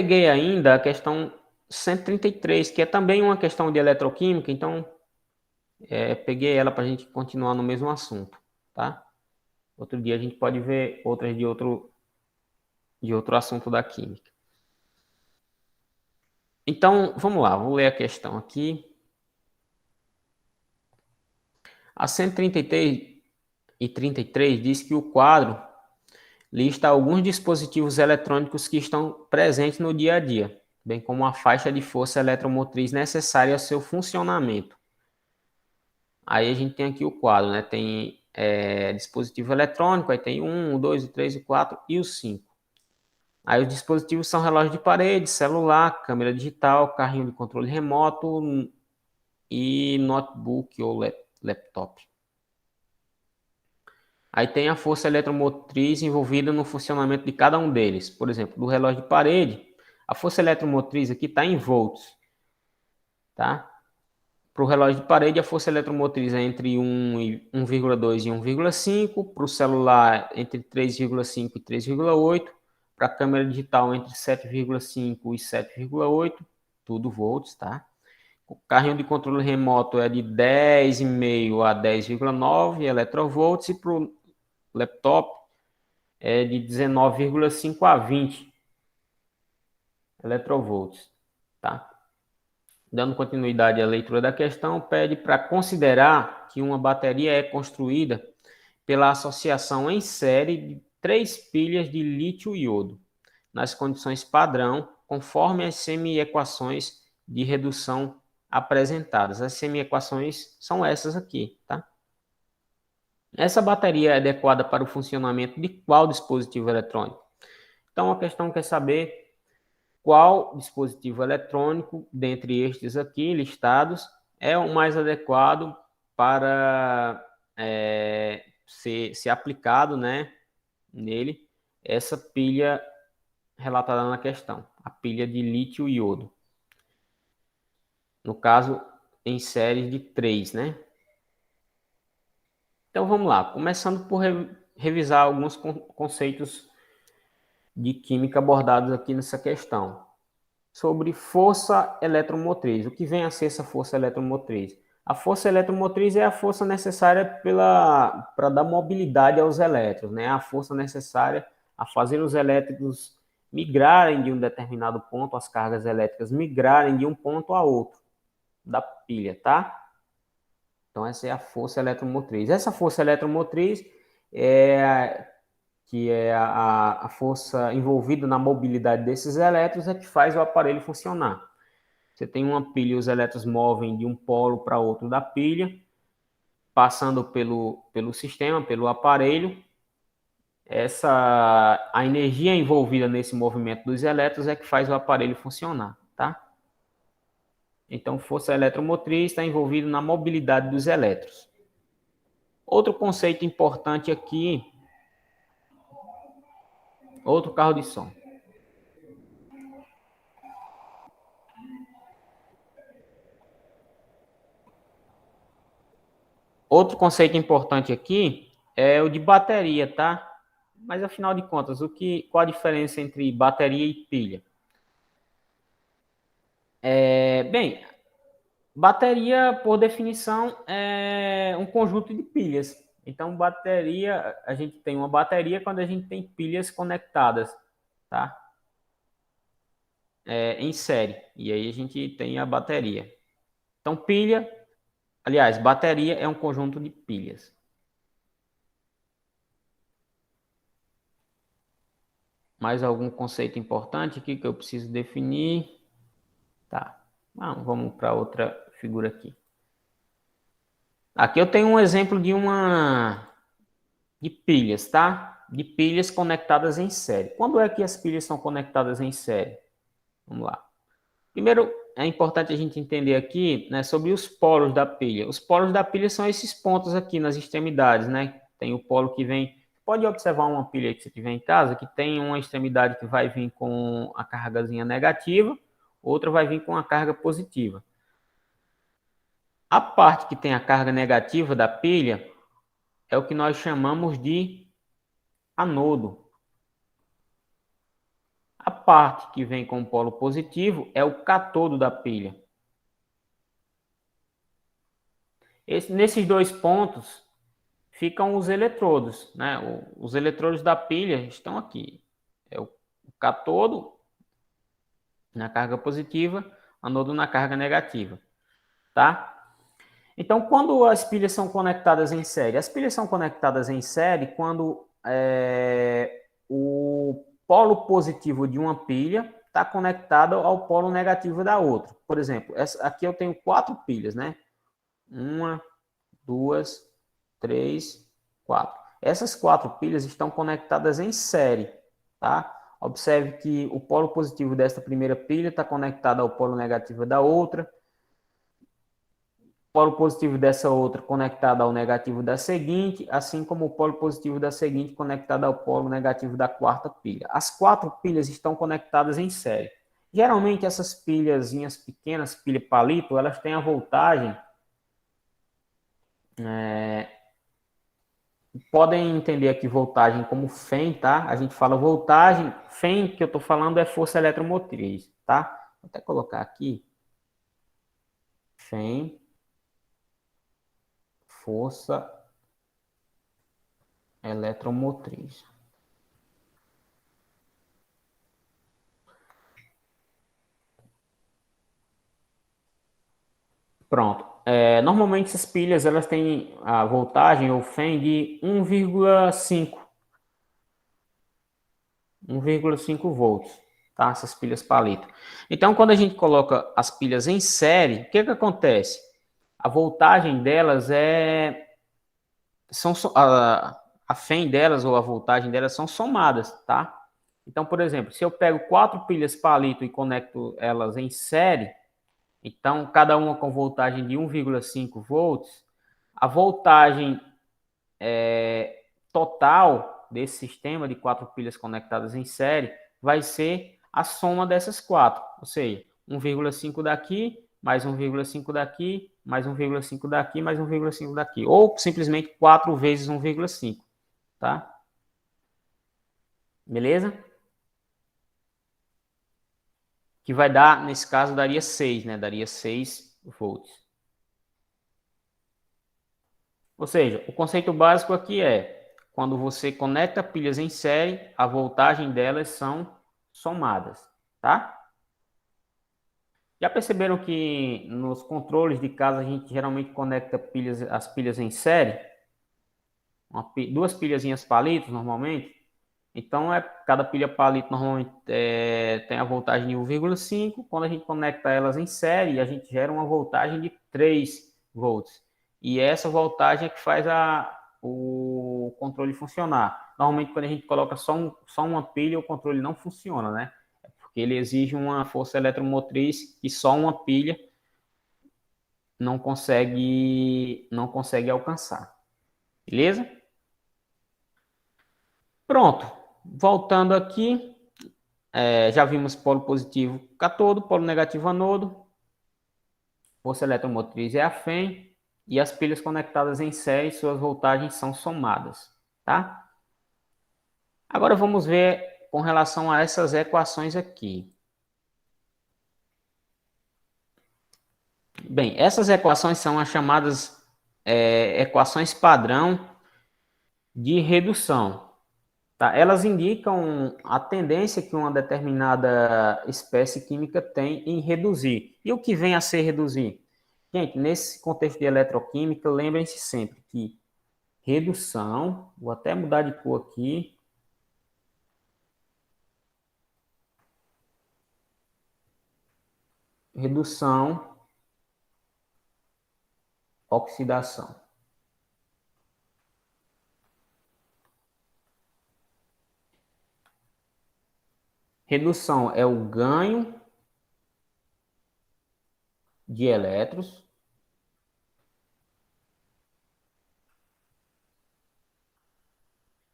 Peguei ainda a questão 133, que é também uma questão de eletroquímica, então peguei ela para a gente continuar no mesmo assunto, tá? Outro dia a gente pode ver outras de outro assunto da química. Então, vamos lá, vou ler a questão aqui. A 133 diz que o quadro lista alguns dispositivos eletrônicos que estão presentes no dia a dia, bem como a faixa de força eletromotriz necessária ao seu funcionamento. Aí a gente tem aqui o quadro, né? Tem dispositivo eletrônico, aí tem 1, 2, 3, 4 e o 5. Aí os dispositivos são relógio de parede, celular, câmera digital, carrinho de controle remoto e notebook ou laptop. Aí tem a força eletromotriz envolvida no funcionamento de cada um deles. Por exemplo, do relógio de parede, a força eletromotriz aqui está em volts, tá? Para o relógio de parede, a força eletromotriz é entre 1,2 e 1,5. Para o celular, entre 3,5 e 3,8. Para a câmera digital, entre 7,5 e 7,8. Tudo volts, tá? O carrinho de controle remoto é de 10,5 a 10,9 eletrovolts. E para o laptop, é de 19,5 a 20 eletrovolts, tá? Dando continuidade à leitura da questão, pede para considerar que uma bateria é construída pela associação em série de 3 pilhas de lítio-iodo, nas condições padrão, conforme as semi-equações de redução apresentadas. As semi-equações são essas aqui, tá? Essa bateria é adequada para o funcionamento de qual dispositivo eletrônico? Então, a questão quer saber qual dispositivo eletrônico, dentre estes aqui listados, é o mais adequado para ser aplicado, né, nele essa pilha relatada na questão, a pilha de lítio-iodo. No caso, em séries de 3, né? Então vamos lá, começando por revisar alguns conceitos de química abordados aqui nessa questão. Sobre força eletromotriz. O que vem a ser essa força eletromotriz? A força eletromotriz é a força necessária para dar mobilidade aos elétrons, né? A força necessária a fazer os elétricos migrarem de um determinado ponto, as cargas elétricas migrarem de um ponto a outro da pilha, tá? Então essa é a força eletromotriz. Essa força eletromotriz que é a força envolvida na mobilidade desses elétrons, é que faz o aparelho funcionar. Você tem uma pilha e os elétrons movem de um polo para outro da pilha, passando pelo sistema, pelo aparelho. A energia envolvida nesse movimento dos elétrons é que faz o aparelho funcionar, tá? Então, força eletromotriz está envolvida na mobilidade dos elétrons. Outro conceito importante aqui, outro carro de som. Outro conceito importante aqui é o de bateria, tá? Mas afinal de contas, qual a diferença entre bateria e pilha? Bem, bateria, por definição, é um conjunto de pilhas. Então, bateria, a gente tem uma bateria quando a gente tem pilhas conectadas, tá? Em série. E aí a gente tem a bateria. Então, bateria é um conjunto de pilhas. Mais algum conceito importante aqui que eu preciso definir? Tá. Vamos para outra figura aqui. Aqui eu tenho um exemplo de pilhas, tá? De pilhas conectadas em série. Quando é que as pilhas são conectadas em série? Vamos lá. Primeiro, é importante a gente entender aqui, né, sobre os polos da pilha. Os polos da pilha são esses pontos aqui nas extremidades, né? Tem o polo que vem... Pode observar uma pilha que você tiver em casa, que tem uma extremidade que vai vir com a cargazinha negativa, outra vai vir com a carga positiva. A parte que tem a carga negativa da pilha é o que nós chamamos de anodo. parte que vem com o polo positivo é o cátodo da pilha. Nesses dois pontos ficam os eletrodos, né? Os eletrodos da pilha estão aqui. É o cátodo na carga positiva, anodo na carga negativa, tá? Então, quando as pilhas são conectadas em série? As pilhas são conectadas em série quando o polo positivo de uma pilha está conectado ao polo negativo da outra. Por exemplo, aqui eu tenho 4 pilhas, né? 1, 2, 3, 4. Essas 4 pilhas estão conectadas em série, tá? Observe que o polo positivo desta primeira pilha está conectado ao polo negativo da outra, o polo positivo dessa outra conectado ao negativo da seguinte, assim como o polo positivo da seguinte conectado ao polo negativo da quarta pilha. As 4 pilhas estão conectadas em série. Geralmente essas pilhazinhas pequenas, pilha palito, elas têm a voltagem podem entender aqui voltagem como Fem, tá? A gente fala voltagem, Fem que eu estou falando é força eletromotriz, tá? Vou até colocar aqui, Fem, força eletromotriz. Pronto. Normalmente essas pilhas elas têm a voltagem ou Fem de 1,5 volts, tá? Essas pilhas palito. Então, quando a gente coloca as pilhas em série, o que que acontece? A voltagem delas a FEM delas ou a voltagem delas são somadas, tá? Então, por exemplo, se eu pego 4 pilhas palito e conecto elas em série, então cada uma com voltagem de 1,5 volts, a voltagem total desse sistema de 4 pilhas conectadas em série vai ser a soma dessas 4, ou seja, 1,5 daqui, mais 1,5 daqui, mais 1,5 daqui, mais 1,5 daqui, ou simplesmente 4 vezes 1,5, tá? Beleza? Que vai dar, nesse caso, daria 6, né? Daria 6 volts. Ou seja, o conceito básico aqui é, quando você conecta pilhas em série, a voltagem delas são somadas, tá? Já perceberam que nos controles de casa a gente geralmente conecta as pilhas em série? Duas pilhazinhas palitos normalmente? Então, cada pilha palito normalmente tem a voltagem de 1,5. Quando a gente conecta elas em série, a gente gera uma voltagem de 3 volts. E essa voltagem é que faz o controle funcionar. Normalmente, quando a gente coloca só uma pilha, o controle não funciona, né? Porque ele exige uma força eletromotriz que só uma pilha não consegue alcançar. Beleza? Pronto. Voltando aqui, já vimos polo positivo cátodo, polo negativo anodo, força eletromotriz é a FEM, e as pilhas conectadas em série, suas voltagens são somadas, tá? Agora vamos ver com relação a essas equações aqui. Bem, essas equações são as chamadas equações padrão de redução. Tá? Elas indicam a tendência que uma determinada espécie química tem em reduzir. E o que vem a ser reduzir? Gente, nesse contexto de eletroquímica, lembrem-se sempre que redução, vou até mudar de cor aqui, redução, oxidação. Redução é o ganho de elétrons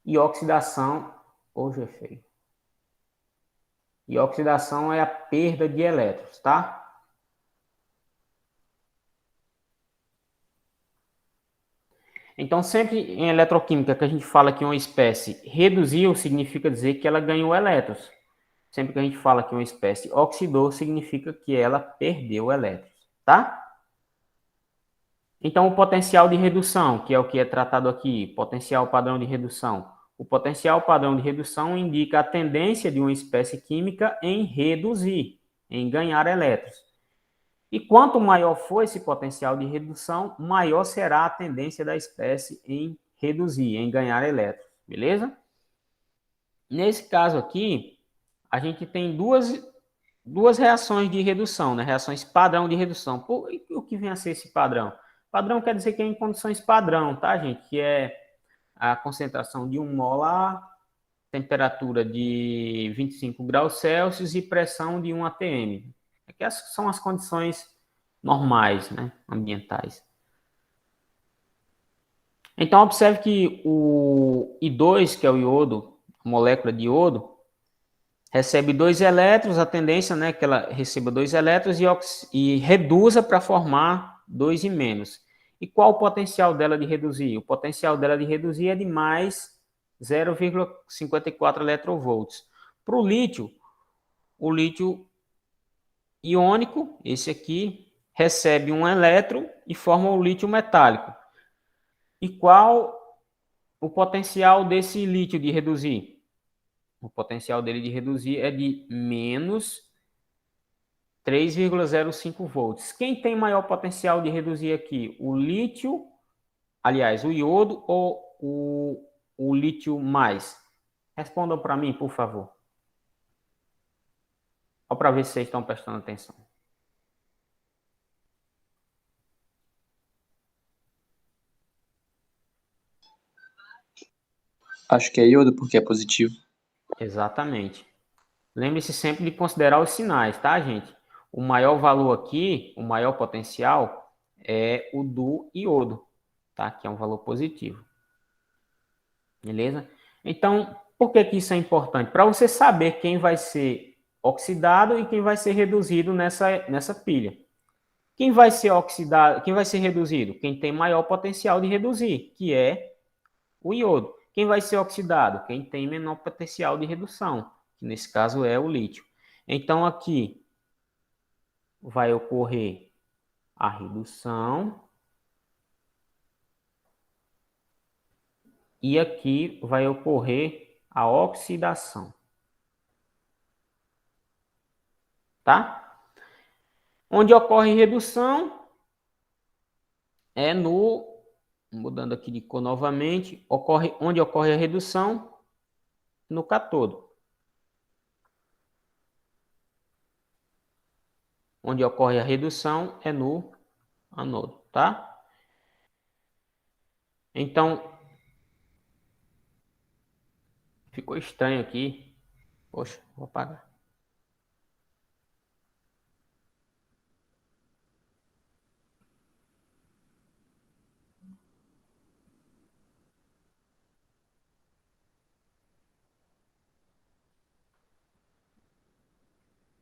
e oxidação, hoje é feio. E oxidação é a perda de elétrons, tá? Então, sempre em eletroquímica que a gente fala que uma espécie reduziu, significa dizer que ela ganhou elétrons. sempre que a gente fala que uma espécie oxidou, significa que ela perdeu elétrons, tá? Então, o potencial de redução, que é o que é tratado aqui, potencial padrão de redução. O potencial padrão de redução indica a tendência de uma espécie química em reduzir, em ganhar elétrons. E quanto maior for esse potencial de redução, maior será a tendência da espécie em reduzir, em ganhar elétrons, beleza? Nesse caso aqui, a gente tem duas reações de redução, né? Reações padrão de redução. O que vem a ser esse padrão? Padrão quer dizer que é em condições padrão, tá, gente? Que é a concentração de 1 molar, temperatura de 25 graus Celsius e pressão de 1 atm. Aqui são as condições normais, né? Ambientais. Então, observe que o I2, que é o iodo, a molécula de iodo, recebe 2 elétrons, a tendência, né, que ela receba 2 elétrons e reduza para formar 2 e menos. E qual o potencial dela de reduzir? O potencial dela de reduzir é de mais 0,54 eletronvolts. Para o lítio iônico, esse aqui, recebe um elétron e forma o lítio metálico. E qual o potencial desse lítio de reduzir? O potencial dele de reduzir é de menos 3,05 volts. Quem tem maior potencial de reduzir aqui? O lítio, aliás, o iodo ou o lítio mais? Respondam para mim, por favor. Só para ver se vocês estão prestando atenção. Acho que é iodo porque é positivo. Exatamente. Lembre-se sempre de considerar os sinais, tá, gente? O maior valor aqui, o maior potencial, é o do iodo, tá? Que é um valor positivo. Beleza? Então, por que que isso é importante? Para você saber quem vai ser oxidado e quem vai ser reduzido nessa pilha. Quem vai ser oxidado, quem vai ser reduzido? Quem tem maior potencial de reduzir, que é o iodo. Quem vai ser oxidado? Quem tem menor potencial de redução, que nesse caso é o lítio. Então, aqui vai ocorrer a redução e aqui vai ocorrer a oxidação. Tá? Onde ocorre redução é no, mudando aqui de cor novamente, onde ocorre a redução no cátodo. Onde ocorre a redução é no anodo, tá? Então, ficou estranho aqui. Poxa, vou apagar.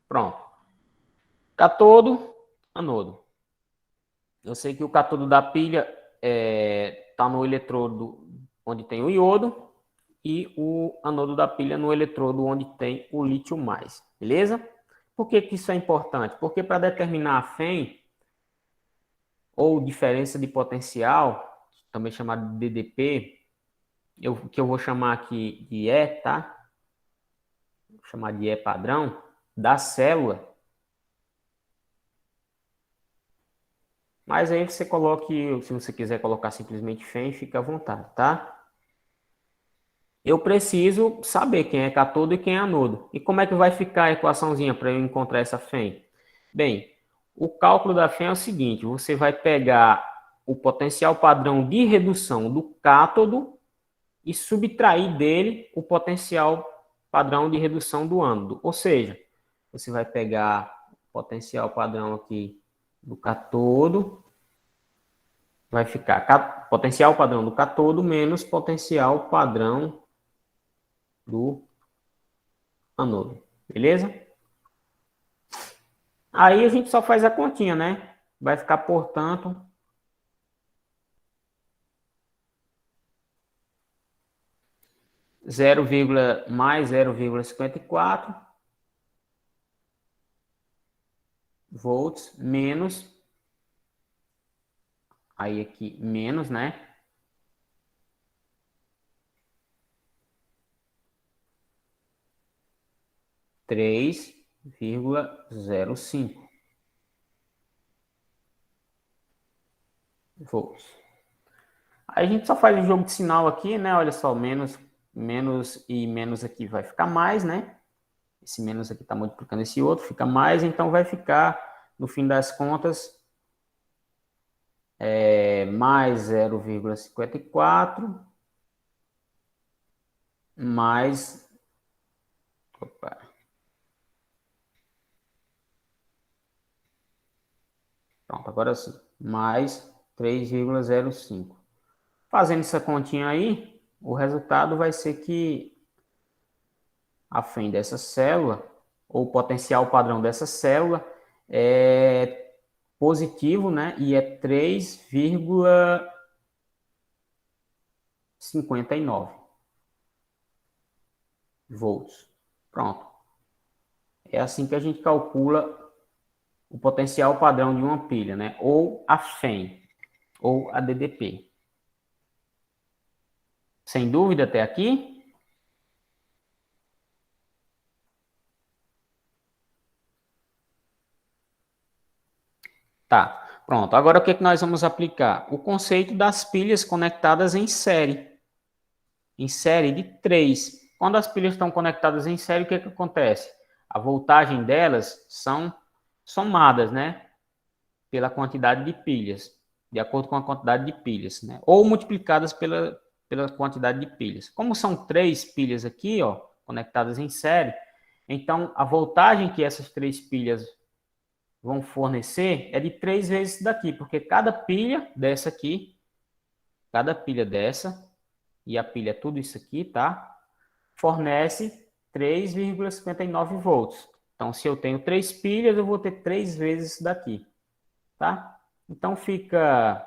Pronto. Cátodo, anodo. Eu sei que o cátodo da pilha está no eletrodo onde tem o iodo e o anodo da pilha no eletrodo onde tem o lítio mais, beleza? Por que que isso é importante? Porque para determinar a FEM, ou diferença de potencial, também chamado de DDP, que eu vou chamar aqui de E, tá? Vou chamar de E padrão, da célula. Mas aí você coloque, se você quiser colocar simplesmente FEM, fica à vontade, tá? Eu preciso saber quem é cátodo e quem é anodo. E como é que vai ficar a equaçãozinha para eu encontrar essa FEM? Bem, o cálculo da FEM é o seguinte, você vai pegar o potencial padrão de redução do cátodo e subtrair dele o potencial padrão de redução do ânodo. Ou seja, você vai pegar o potencial padrão aqui do cátodo, vai ficar potencial padrão do cátodo menos potencial padrão do anodo. Beleza? Aí a gente só faz a continha, né? Vai ficar, portanto, mais 0,54 volts menos, aí aqui menos, né? Três vírgula zero cinco volts. Aí a gente só faz o jogo de sinal aqui, né? Olha só, menos e menos aqui vai ficar mais, né? Esse menos aqui está multiplicando esse outro, fica mais, então vai ficar, no fim das contas, mais 0,54 mais... Opa. Pronto, agora sim. Mais 3,05. Fazendo essa continha aí, o resultado vai ser que a FEM dessa célula, ou o potencial padrão dessa célula, é positivo, né? E é 3,59 volts. Pronto. É assim que a gente calcula o potencial padrão de uma pilha, né? Ou a FEM, ou a DDP. Sem dúvida até aqui? Tá, pronto. Agora o que é que nós vamos aplicar? O conceito das pilhas conectadas em série de 3. Quando as pilhas estão conectadas em série, o que é que acontece? A voltagem delas são somadas, né? Pela quantidade de pilhas, de acordo com a quantidade de pilhas, né? Ou multiplicadas pela quantidade de pilhas. Como são 3 pilhas aqui, ó, conectadas em série, então a voltagem que essas 3 pilhas vão fornecer é de 3 vezes isso daqui, porque cada pilha dessa aqui, cada pilha dessa, e a pilha é tudo isso aqui, tá? Fornece 3,59 volts. Então, se eu tenho 3 pilhas, eu vou ter 3 vezes isso daqui, tá? Então, fica...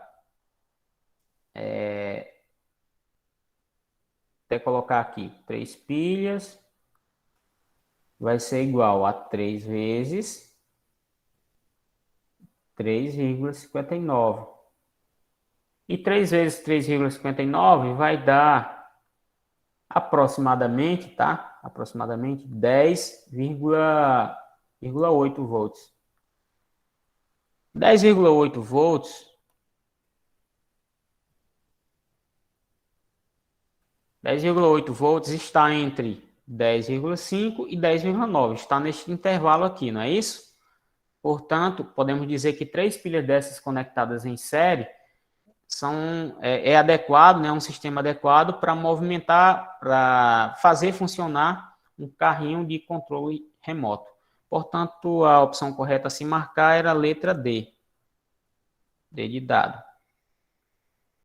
até colocar aqui, 3 pilhas vai ser igual a 3 vezes 3,59. E 3 vezes 3,59 vai dar aproximadamente, tá? Aproximadamente 10,8 volts. 10,8 volts 10,8 volts está entre 10,5 e 10,9. Está neste intervalo aqui, não é isso? Portanto, podemos dizer que 3 pilhas dessas conectadas em série é adequado, né, um sistema adequado para movimentar, para fazer funcionar um carrinho de controle remoto. Portanto, a opção correta a se marcar era a letra D. D de dado.